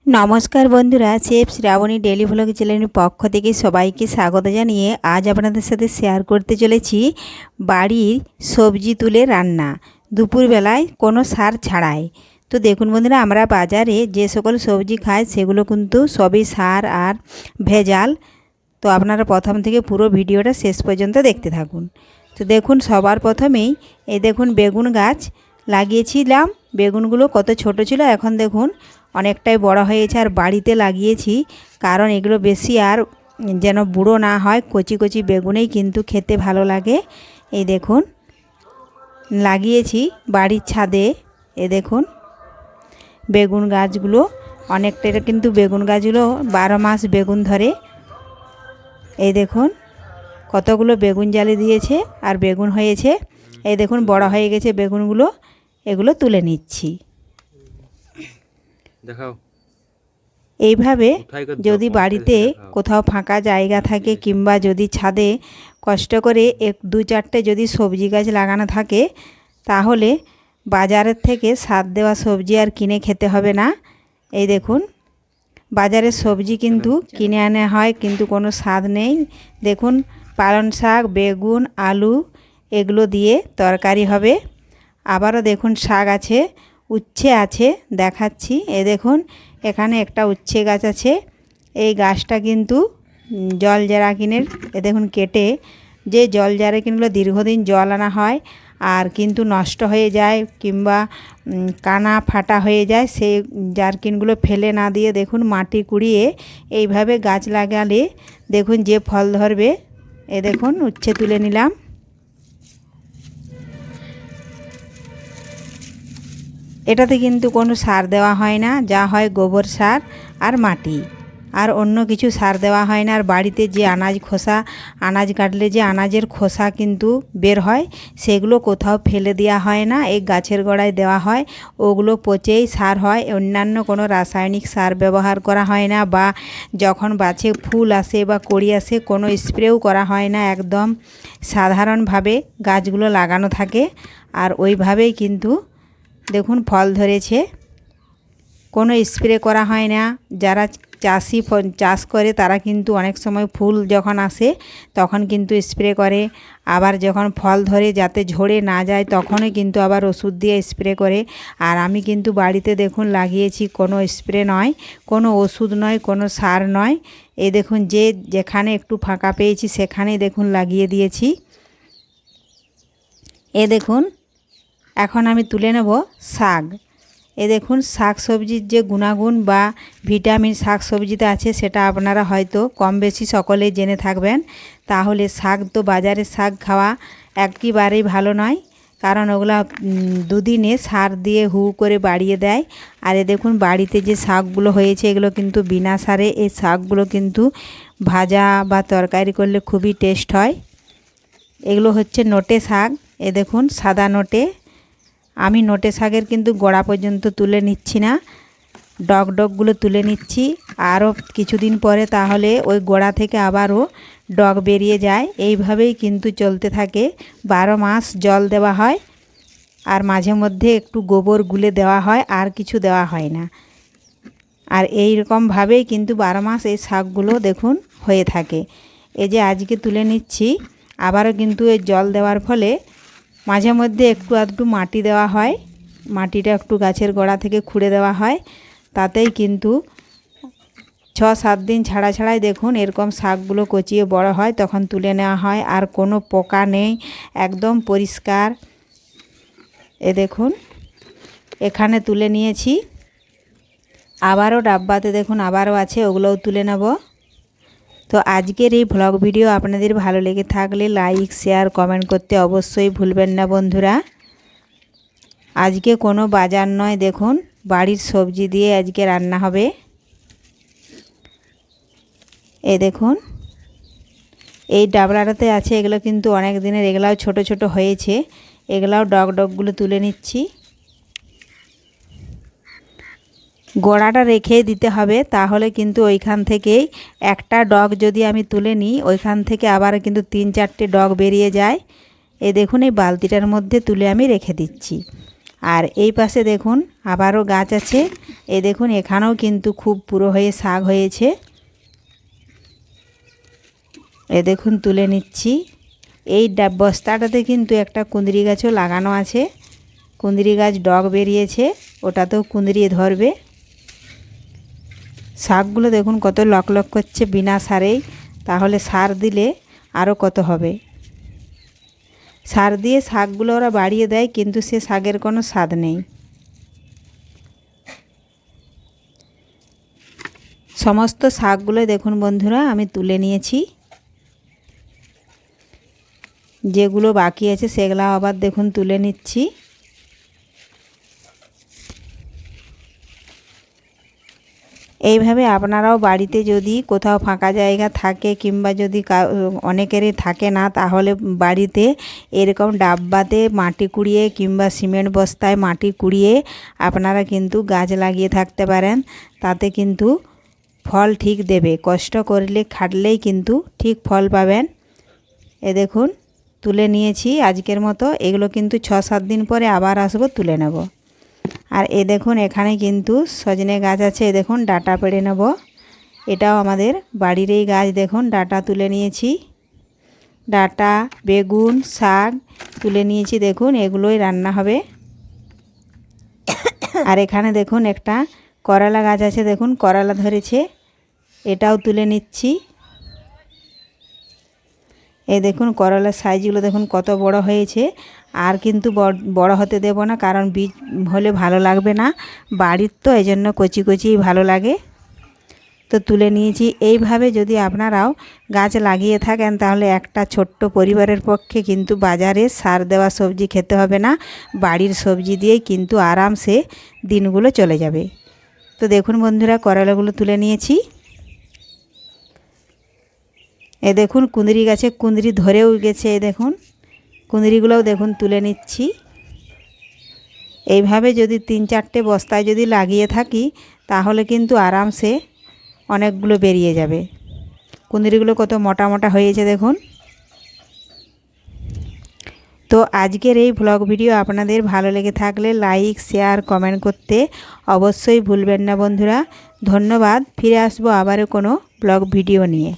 নমস্কার বন্ধুরা, chef Shrabani daily vlog চ্যানেলের পক্ষ থেকে সবাইকে স্বাগত জানিয়ে আজ আপনাদের সাথে শেয়ার করতে চলেছি বাড়ির সবজি তুলে রান্না দুপুরবেলায় কোনো সার ছাড়াই। তো দেখুন বন্ধুরা, আমরা বাজারে যে সকল সবজি খাই সেগুলো কিন্তু সবই সার আর ভেজাল। তো আপনারা প্রথম থেকে পুরো ভিডিওটা শেষ পর্যন্ত দেখতে থাকুন। তো দেখুন, সবার প্রথমেই এই দেখুন বেগুন গাছ লাগিয়েছিলাম। বেগুনগুলো কত ছোট ছিল, এখন দেখুন অনেকটাই বড় হয়েছে। আর বাড়িতে লাগিয়েছি কারণ এগুলো বেশি আর যেন বুড়ো না হয়, কচি কচি বেগুনেই কিন্তু খেতে ভালো লাগে। এই দেখুন লাগিয়েছি বাড়ির ছাদে। এ দেখুন বেগুন গাছগুলো অনেকটা, এটা কিন্তু বেগুন গাছগুলো 12 মাস বেগুন ধরে। এই দেখুন কতগুলো বেগুন জালি দিয়েছে আর বেগুন হয়েছে। এই দেখুন বড় হয়ে গেছে বেগুনগুলো, এগুলো তুলে নিচ্ছি। দেখাও। এইভাবে যদি বাড়িতে কোথাও ফাঁকা জায়গা থাকে কিংবা যদি ছাদে কষ্ট করে 1-2-4টে যদি সবজি গাছ লাগানো থাকে, তাহলে বাজারের থেকে সার দেওয়া সবজি আর কিনে খেতে হবে না। এই দেখুন বাজারের সবজি কিন্তু কিনে আনা হয় কিন্তু কোনো স্বাদ নেই। দেখুন পালং শাক, বেগুন, আলু এগুলো দিয়ে তরকারি হবে। আবারও দেখুন শাক আছে, উচ্ছে আছে, দেখাচ্ছি। এ দেখুন এখানে একটা উচ্ছে গাছ আছে। এই গাছটা কিন্তু জল জেরাকিনের, এ দেখুন কেটে যে জল জেরাকিনগুলো দীর্ঘদিন জল আনা হয় আর কিন্তু নষ্ট হয়ে যায় কিংবা কানা ফাটা হয়ে যায়, সেই জারকিনগুলো ফেলে না দিয়ে দেখুন মাটি কুড়িয়ে এইভাবে গাছ লাগালে দেখুন যে ফল ধরবে। এ দেখুন উচ্ছে তুলে নিলাম। এটাতে কিন্তু কোনো সার দেওয়া হয় না, যা হয় গোবর সার আর মাটি, আর অন্য কিছু সার দেওয়া হয় না। আর বাড়িতে যে আনাজ কাটলে যে আনাজের খোসা কিন্তু বের হয়, সেগুলো কোথাও ফেলে দেওয়া হয় না, এই গাছের গোড়ায় দেওয়া হয়। ওগুলো পচেই সার হয়, অন্যান্য কোনো রাসায়নিক সার ব্যবহার করা হয় না। বা যখন গাছে ফুল আসে বা কড়ি আসে কোনো স্প্রেও করা হয় না, একদম সাধারণভাবে গাছগুলো লাগানো থাকে। আর ওইভাবেই কিন্তু দেখুন ফল ধরেছে, কোনো স্প্রে করা হয় না। যারা চাষি চাষ করে তারা কিন্তু অনেক সময় ফুল যখন আসে তখন কিন্তু স্প্রে করে, আবার যখন ফল ধরে যাতে ঝরে না যায় তখনই কিন্তু আবার ওষুধ দিয়ে স্প্রে করে। আর আমি কিন্তু বাড়িতে দেখুন লাগিয়েছি, কোনো স্প্রে নয়, কোনো ওষুধ নয়, কোনো সার নয়। এই দেখুন যেখানে একটু ফাঁকা পেয়েছি সেখানেই দেখুন লাগিয়ে দিয়েছি। এ দেখুন এখন আমি তুলে নেব শাক। এ দেখুন শাক সবজির যে গুণাগুণ বা ভিটামিন শাক সবজিতে আছে সেটা আপনারা হয়তো কম বেশি সকলেই জেনে থাকবেন। তাহলে শাক তো বাজারের শাক খাওয়া একেবারেই ভালো নয়, কারণ ওগুলা দুদিনে সার দিয়ে হু করে বাড়িয়ে দেয়। আর এ দেখুন বাড়িতে যে শাকগুলো হয়েছে এগুলো কিন্তু বিনা সারে। এই শাকগুলো কিন্তু ভাজা বা তরকারি করলে খুবই টেস্ট হয়। এগুলো হচ্ছে নোটে শাক। এ দেখুন সাদা নোটে। আমি নোটে শাকের কিন্তু গোড়া পর্যন্ত তুলে নিচ্ছি না, ডগগুলো তুলে নিচ্ছি। আরও কিছুদিন পরে তাহলে ওই গোড়া থেকে আবারও ডগ বেরিয়ে যায়। এইভাবেই কিন্তু চলতে থাকে। 12 মাস জল দেওয়া হয় আর মাঝে মধ্যে একটু গোবর গুলে দেওয়া হয়, আর কিছু দেওয়া হয় না। আর এই রকমভাবেই কিন্তু 12 মাস এই শাকগুলো দেখুন হয়ে থাকে। এই যে আজকে তুলে নিচ্ছি, আবারও কিন্তু এই জল দেওয়ার ফলে মাঝে মধ্যে একটু আধটু মাটি দেওয়া হয়, মাটিটা একটু গাছের গোড়া থেকে খুঁড়ে দেওয়া হয়, তাতেই কিন্তু 6-7 দিন ছাড়া ছাড়াই দেখুন এরকম শাকগুলো কচিয়ে বড় হয়, তখন তুলে নেওয়া হয়। আর কোনো পোকা নেই, একদম পরিষ্কার। এ দেখুন এখানে তুলে নিয়েছি, আবারও ডাব্বাতে দেখুন আবারও আছে, ওগুলোও তুলে নেব। তো আজকের এই ভ্লগ ভিডিও আপনাদের ভালো লেগে থাকলে লাইক, শেয়ার, কমেন্ট করতে অবশ্যই ভুলবেন না বন্ধুরা। আজকে কোনো বাজার নয়, দেখুন বাড়ির সবজি দিয়ে আজকে রান্না হবে। এই দেখুন এই ডাবলাটাতে আছে, এগুলো কিন্তু অনেক দিনের, এগুলাও ছোট ছোট হয়েছে, এগুলাও ডগগুলো তুলে নিচ্ছি। গোড়াটা রেখে দিতে হবে, তাহলে কিন্তু ওইখান থেকেই একটা ডগ যদি আমি তুলে নিই ওইখান থেকে আবার কিন্তু 3-4টে ডগ বেরিয়ে যায়। এই দেখুন এই বালতিটার মধ্যে তুলে আমি রেখে দিচ্ছি। আর এই পাশে দেখুন আবারও গাছ আছে। এই দেখুন এখানেও কিন্তু খুব পুরো হয়ে শাক হয়েছে। এ দেখুন তুলে নিচ্ছি। এই বস্তাটাতে কিন্তু একটা কুঁদরি গাছও লাগানো আছে। কুঁদরি গাছ ডগ বেরিয়েছে, ওটাতেও কুঁদরি ধরবে। শাকগুলো দেখুন কত লক লক করছে বিনা সারেই, তাহলে সার দিলে আরও কত হবে। সার দিয়ে শাকগুলো ওরা বাড়িয়ে দেয়, কিন্তু সে শাকের কোনো স্বাদ নেই। সমস্ত শাকগুলো দেখুন বন্ধুরা আমি তুলে নিয়েছি। যেগুলো বাকি আছে সেগুলো আবার দেখুন তুলে নিচ্ছি। এইভাবে আপনারাও বাড়িতে যদি কোথাও ফাঁকা জায়গা থাকে কিংবা যদি অনেকেরই থাকে না, তাহলে বাড়িতে এরকম ডাব্বাতে মাটি কুড়িয়ে কিংবা সিমেন্ট বস্তায় মাটি কুড়িয়ে আপনারা কিন্তু গাছ লাগিয়ে থাকতে পারেন। তাতে কিন্তু ফল ঠিক দেবে। কষ্ট করলে খাটলেই কিন্তু ঠিক ফল পাবেন। এ দেখুন তুলে নিয়েছি আজকের মতো। এগুলো কিন্তু 6-7 দিন পরে আবার আসবো, তুলে নেব। আর এ দেখুন এখানে কিন্তু সজনে গাছ আছে। এ দেখুন ডাঁটা পেড়ে নেব। এটাও আমাদের বাড়িরই গাছ। দেখুন ডাঁটা তুলে নিয়েছি। ডাঁটা, বেগুন, শাক তুলে নিয়েছি। দেখুন এগুলোই রান্না হবে। আর এখানে দেখুন একটা করলা গাছ আছে। দেখুন করলা ধরেছে, এটাও তুলে নিচ্ছি। এই দেখুন করলার সাইজগুলো দেখুন কত বড় হয়েছে। আর কিন্তু বড় হতে দেব না, কারণ বীজ হলে ভালো লাগবে না। বাড়ির তো এই জন্য কচি কচিই ভালো লাগে। তো তুলে নিয়েছি। এইভাবে যদি আপনারাও গাছ লাগিয়ে থাকেন, তাহলে একটা ছোট্ট পরিবারের পক্ষে কিন্তু বাজারে সার দেওয়া সবজি খেতে হবে না। বাড়ির সবজি দিয়েই কিন্তু আরামসে দিনগুলো চলে যাবে। তো দেখুন বন্ধুরা করলাগুলো তুলে নিয়েছি। এ দেখুন কুঁদরি গাছে কুঁদরি ধরেও গেছে। এ দেখুন কুঁদরিগুলোও দেখুন তুলে নিচ্ছি। এইভাবে যদি 3-4টে বস্তায় যদি লাগিয়ে থাকি, তাহলে কিন্তু আরামসে অনেকগুলো বেরিয়ে যাবে। কুঁদরিগুলো কত মোটা মোটা হয়েছে দেখুন। তো আজকের এই ব্লগ ভিডিও আপনাদের ভালো লেগে থাকলে লাইক, শেয়ার, কমেন্ট করতে অবশ্যই ভুলবেন না বন্ধুরা। ধন্যবাদ। ফিরে আসবো আবারও কোনো ব্লগ ভিডিও নিয়ে।